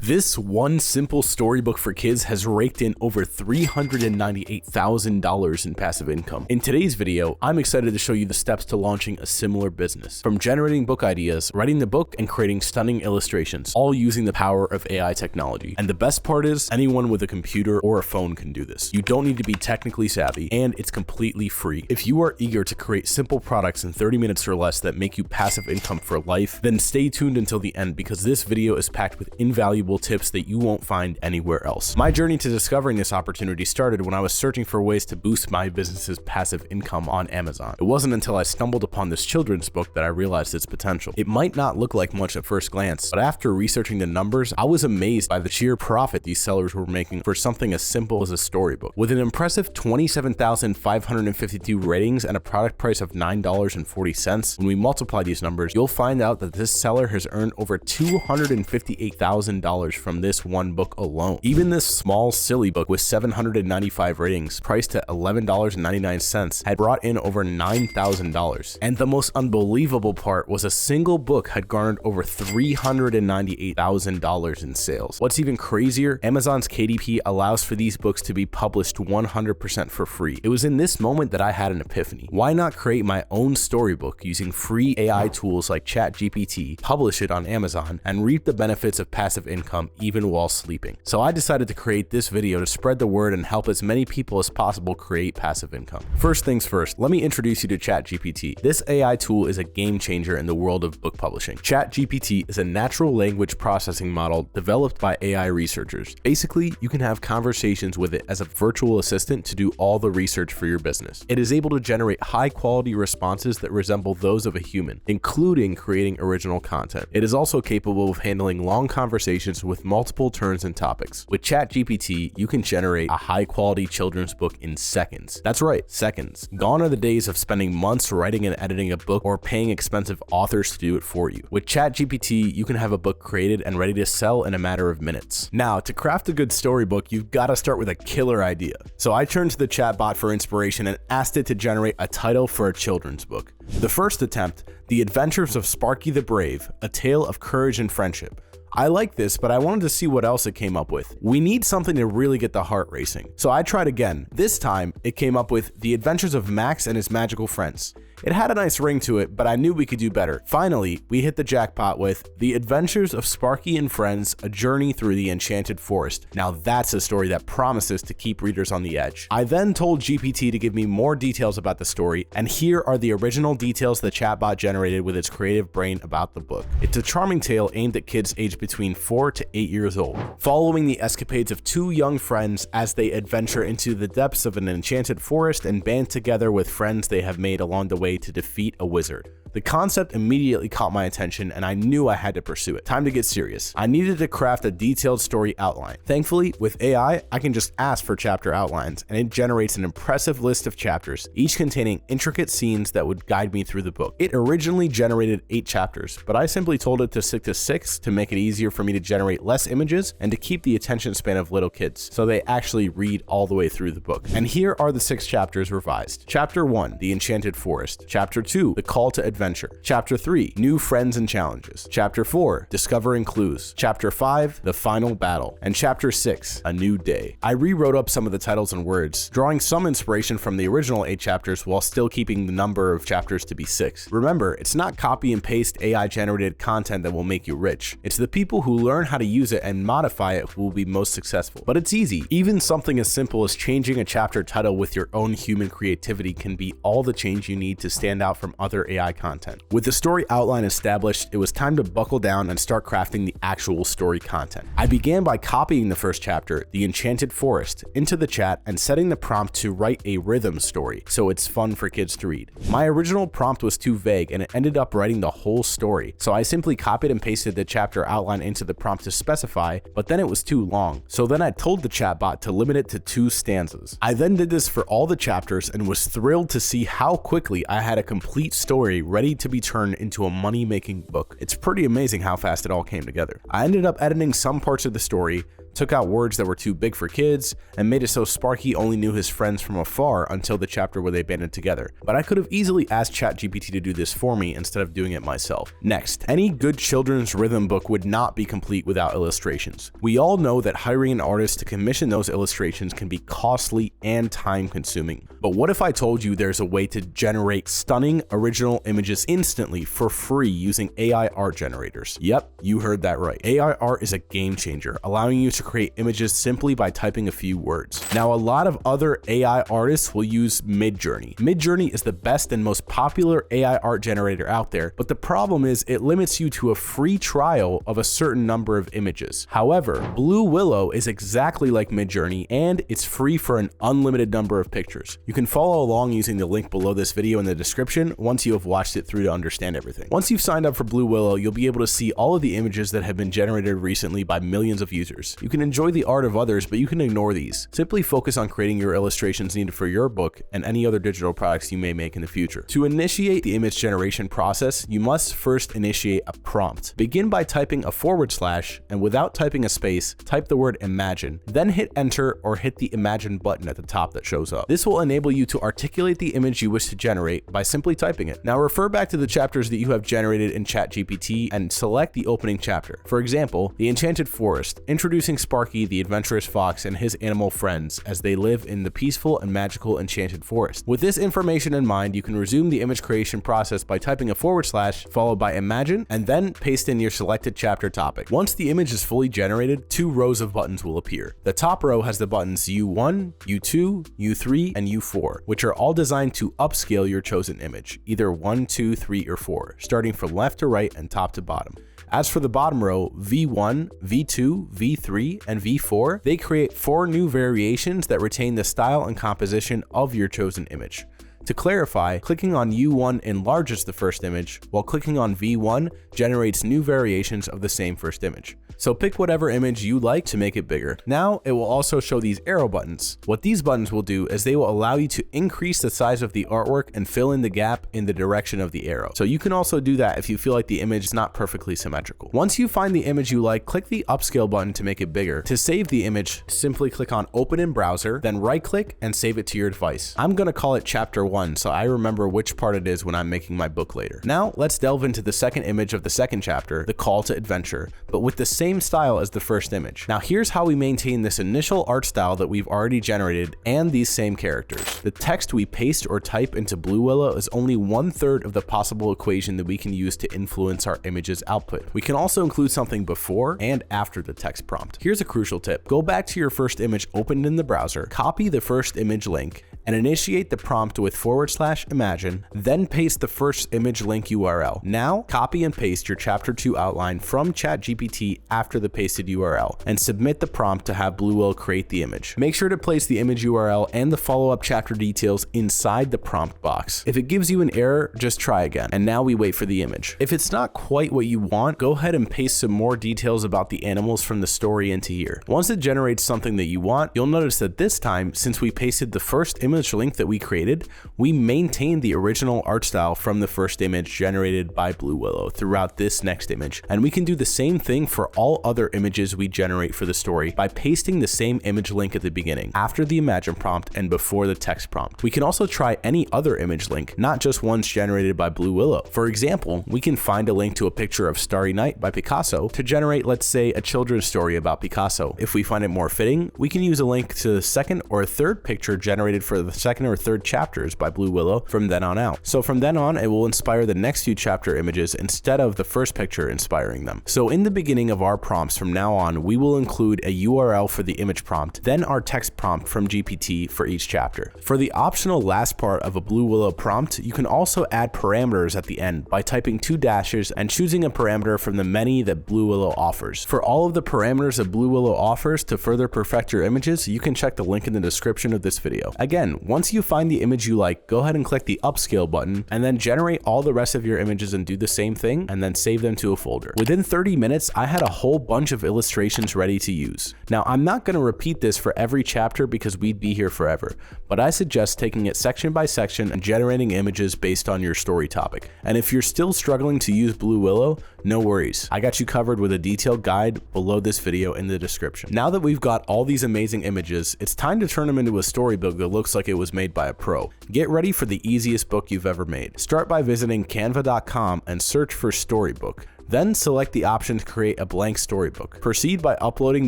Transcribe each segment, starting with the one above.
This one simple storybook for kids has raked in over $398,000 in passive income. In today's video, I'm excited to show you the steps to launching a similar business. From generating book ideas, writing the book, and creating stunning illustrations, all using the power of AI technology. And the best part is, anyone with a computer or a phone can do this. You don't need to be technically savvy, and it's completely free. If you are eager to create simple products in 30 minutes or less that make you passive income for life, then stay tuned until the end because this video is packed with invaluable tips that you won't find anywhere else. My journey to discovering this opportunity started when I was searching for ways to boost my business's passive income on Amazon. It wasn't until I stumbled upon this children's book that I realized its potential. It might not look like much at first glance, but after researching the numbers, I was amazed by the sheer profit these sellers were making for something as simple as a storybook. With an impressive 27,552 ratings and a product price of $9.40, when we multiply these numbers, you'll find out that this seller has earned over $258,000 from this one book alone. Even this small, silly book with 795 ratings, priced at $11.99, had brought in over $9,000. And the most unbelievable part was a single book had garnered over $398,000 in sales. What's even crazier, Amazon's KDP allows for these books to be published 100% for free. It was in this moment that I had an epiphany. Why not create my own storybook using free AI tools like ChatGPT, publish it on Amazon, and reap the benefits of passive income even while sleeping? So I decided to create this video to spread the word and help as many people as possible create passive income. First things first, let me introduce you to ChatGPT. This AI tool is a game changer in the world of book publishing. ChatGPT is a natural language processing model developed by AI researchers. Basically, you can have conversations with it as a virtual assistant to do all the research for your business. It is able to generate high quality responses that resemble those of a human, including creating original content. It is also capable of handling long conversations with multiple turns and topics. With ChatGPT, you can generate a high-quality children's book in seconds. That's right, seconds. Gone are the days of spending months writing and editing a book or paying expensive authors to do it for you. With ChatGPT, you can have a book created and ready to sell in a matter of minutes. Now, to craft a good storybook, you've got to start with a killer idea. So I turned to the chatbot for inspiration and asked it to generate a title for a children's book. The first attempt, The Adventures of Sparky the Brave, A Tale of Courage and Friendship. I like this, but I wanted to see what else it came up with. We need something to really get the heart racing. So I tried again. This time, it came up with The Adventures of Max and His Magical Friends. It had a nice ring to it, but I knew we could do better. Finally, we hit the jackpot with The Adventures of Sparky and Friends, A Journey Through the Enchanted Forest. Now that's a story that promises to keep readers on the edge. I then told GPT to give me more details about the story, and here are the original details the chatbot generated with its creative brain about the book. It's a charming tale aimed at kids aged between 4 to 8 years old, following the escapades of two young friends as they adventure into the depths of an enchanted forest and band together with friends they have made along the way to defeat a wizard. The concept immediately caught my attention and I knew I had to pursue it. Time to get serious. I needed to craft a detailed story outline. Thankfully, with AI, I can just ask for chapter outlines and it generates an impressive list of chapters, each containing intricate scenes that would guide me through the book. It originally generated 8 chapters, but I simply told it to stick to 6 to make it easier for me to generate less images and to keep the attention span of little kids so they actually read all the way through the book. And here are the 6 chapters revised. Chapter 1, The Enchanted Forest. Chapter 2, The Call to Adventure. Chapter 3, New Friends and Challenges. Chapter 4, Discovering Clues. Chapter 5, The Final Battle. And Chapter 6, A New Day. I rewrote up some of the titles and words, drawing some inspiration from the original 8 chapters while still keeping the number of chapters to be 6. Remember, it's not copy and paste AI generated content that will make you rich. It's the people who learn how to use it and modify it who will be most successful. But it's easy. Even something as simple as changing a chapter title with your own human creativity can be all the change you need to stand out from other AI content. With the story outline established, it was time to buckle down and start crafting the actual story content. I began by copying the first chapter, The Enchanted Forest, into the chat and setting the prompt to write a rhythm story so it's fun for kids to read. My original prompt was too vague and it ended up writing the whole story, so I simply copied and pasted the chapter outline into the prompt to specify, but then it was too long. So then I told the chatbot to limit it to 2 stanzas. I then did this for all the chapters and was thrilled to see how quickly I had a complete story ready to be turned into a money-making book. It's pretty amazing how fast it all came together. I ended up editing some parts of the story, took out words that were too big for kids, and made it so Sparky only knew his friends from afar until the chapter where they banded together. But I could have easily asked ChatGPT to do this for me instead of doing it myself. Next, any good children's rhythm book would not be complete without illustrations. We all know that hiring an artist to commission those illustrations can be costly and time-consuming. But what if I told you there's a way to generate stunning original images instantly for free using AI art generators? Yep, you heard that right. AI art is a game changer, allowing you to create images simply by typing a few words. Now, a lot of other AI artists will use MidJourney. MidJourney is the best and most popular AI art generator out there, but the problem is it limits you to a free trial of a certain number of images. However, Blue Willow is exactly like MidJourney, and it's free for an unlimited number of pictures. You can follow along using the link below this video in the description once you have watched it through to understand everything. Once you've signed up for Blue Willow, you'll be able to see all of the images that have been generated recently by millions of users. You can enjoy the art of others, but you can ignore these. Simply focus on creating your illustrations needed for your book and any other digital products you may make in the future. To initiate the image generation process, you must first initiate a prompt. Begin by typing a / and without typing a space, type the word imagine, then hit enter or hit the imagine button at the top that shows up. This will enable you to articulate the image you wish to generate by simply typing it. Now refer back to the chapters that you have generated in ChatGPT and select the opening chapter. For example, The Enchanted Forest, introducing Sparky, the adventurous fox, and his animal friends as they live in the peaceful and magical enchanted forest. With this information in mind, you can resume the image creation process by typing a / followed by imagine, and then paste in your selected chapter topic. Once the image is fully generated, 2 rows of buttons will appear. The top row has the buttons U1, U2, U3, and U4, which are all designed to upscale your chosen image, either 1, 2, 3, or 4, starting from left to right and top to bottom. As for the bottom row, V1, V2, V3, and V4, they create 4 new variations that retain the style and composition of your chosen image. To clarify, clicking on U1 enlarges the first image, while clicking on V1 generates new variations of the same first image. So pick whatever image you like to make it bigger. Now it will also show these arrow buttons. What these buttons will do is they will allow you to increase the size of the artwork and fill in the gap in the direction of the arrow. So you can also do that if you feel like the image is not perfectly symmetrical. Once you find the image you like, click the upscale button to make it bigger. To save the image, simply click on open in browser, then right click and save it to your device. I'm gonna call it chapter 1 so I remember which part it is when I'm making my book later. Now let's delve into the second image of the second chapter, the call to adventure, but with the same style as the first image. Now here's how we maintain this initial art style that we've already generated and these same characters. The text we paste or type into Blue Willow is only 1/3 of the possible equation that we can use to influence our image's output. We can also include something before and after the text prompt. Here's a crucial tip. Go back to your first image opened in the browser, copy the first image link, and initiate the prompt with / imagine, then paste the first image link URL. Now, copy and paste your chapter 2 outline from ChatGPT after the pasted URL, and submit the prompt to have Blue Willow create the image. Make sure to place the image URL and the follow-up chapter details inside the prompt box. If it gives you an error, just try again. And now we wait for the image. If it's not quite what you want, go ahead and paste some more details about the animals from the story into here. Once it generates something that you want, you'll notice that this time, since we pasted the first image link that we created, we maintained the original art style from the first image generated by Blue Willow throughout this next image. And we can do the same thing for all other images we generate for the story by pasting the same image link at the beginning, after the imagine prompt, and before the text prompt. We can also try any other image link, not just ones generated by Blue Willow. For example, we can find a link to a picture of Starry Night by Picasso to generate, let's say, a children's story about Picasso. If we find it more fitting, we can use a link to the second or third picture generated for the second or third chapters by Blue Willow from then on out. So from then on, it will inspire the next few chapter images instead of the first picture inspiring them. So in the beginning of our prompts from now on, we will include a URL for the image prompt, then our text prompt from GPT for each chapter. For the optional last part of a Blue Willow prompt, you can also add parameters at the end by typing 2 dashes and choosing a parameter from the many that Blue Willow offers. For all of the parameters that Blue Willow offers to further perfect your images, you can check the link in the description of this video. Again, Then once you find the image you like, go ahead and click the upscale button and then generate all the rest of your images and do the same thing and then save them to a folder. Within 30 minutes, I had a whole bunch of illustrations ready to use. Now, I'm not going to repeat this for every chapter because we'd be here forever, but I suggest taking it section by section and generating images based on your story topic. And if you're still struggling to use Blue Willow, no worries. I got you covered with a detailed guide below this video in the description. Now that we've got all these amazing images, it's time to turn them into a storybook that looks like it was made by a pro. Get ready for the easiest book you've ever made. Start by visiting canva.com and search for Storybook. Then select the option to create a blank storybook. Proceed by uploading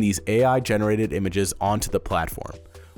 these AI-generated images onto the platform.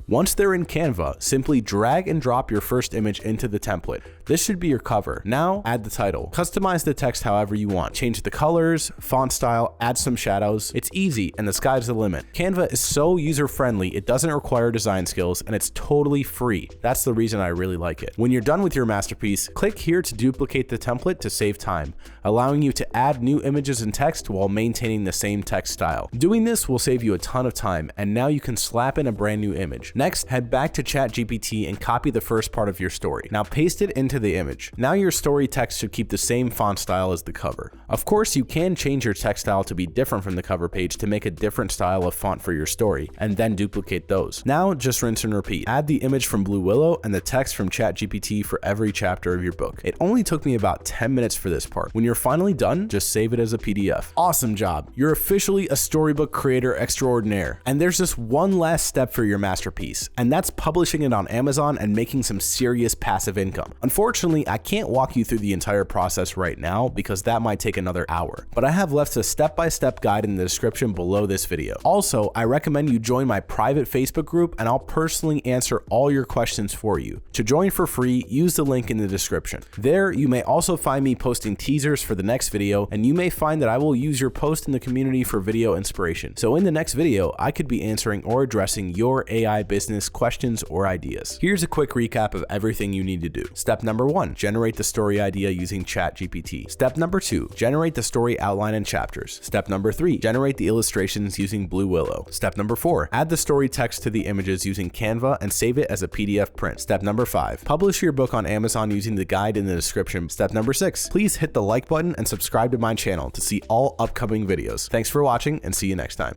Once they're in Canva, simply drag and drop your first image into the template. This should be your cover. Now, add the title. Customize the text however you want. Change the colors, font style, add some shadows. It's easy and the sky's the limit. Canva is so user-friendly, it doesn't require design skills, and it's totally free. That's the reason I really like it. When you're done with your masterpiece, click here to duplicate the template to save time, allowing you to add new images and text while maintaining the same text style. Doing this will save you a ton of time, and now you can slap in a brand new image. Next, head back to ChatGPT and copy the first part of your story. Now paste it into the image. Now your story text should keep the same font style as the cover. Of course, you can change your text style to be different from the cover page to make a different style of font for your story, and then duplicate those. Now just rinse and repeat. Add the image from Blue Willow and the text from ChatGPT for every chapter of your book. It only took me about 10 minutes for this part. When you're finally done, just save it as a PDF. Awesome job. You're officially a storybook creator extraordinaire. And there's just one last step for your masterpiece, and that's publishing it on Amazon and making some serious passive income. Unfortunately, I can't walk you through the entire process right now because that might take another hour, but I have left a step-by-step guide in the description below this video. Also, I recommend you join my private Facebook group and I'll personally answer all your questions for you. To join for free, use the link in the description. There, you may also find me posting teasers for the next video, and you may find that I will use your post in the community for video inspiration. So in the next video, I could be answering or addressing your AI business questions or ideas. Here's a quick recap of everything you need to do. Step number 1, generate the story idea using ChatGPT. Step number 2, generate the story outline and chapters. Step number 3, generate the illustrations using Blue Willow. Step number 4, add the story text to the images using Canva and save it as a PDF print. Step number 5, publish your book on Amazon using the guide in the description. Step number 6, please hit the like button and subscribe to my channel to see all upcoming videos. Thanks for watching and see you next time.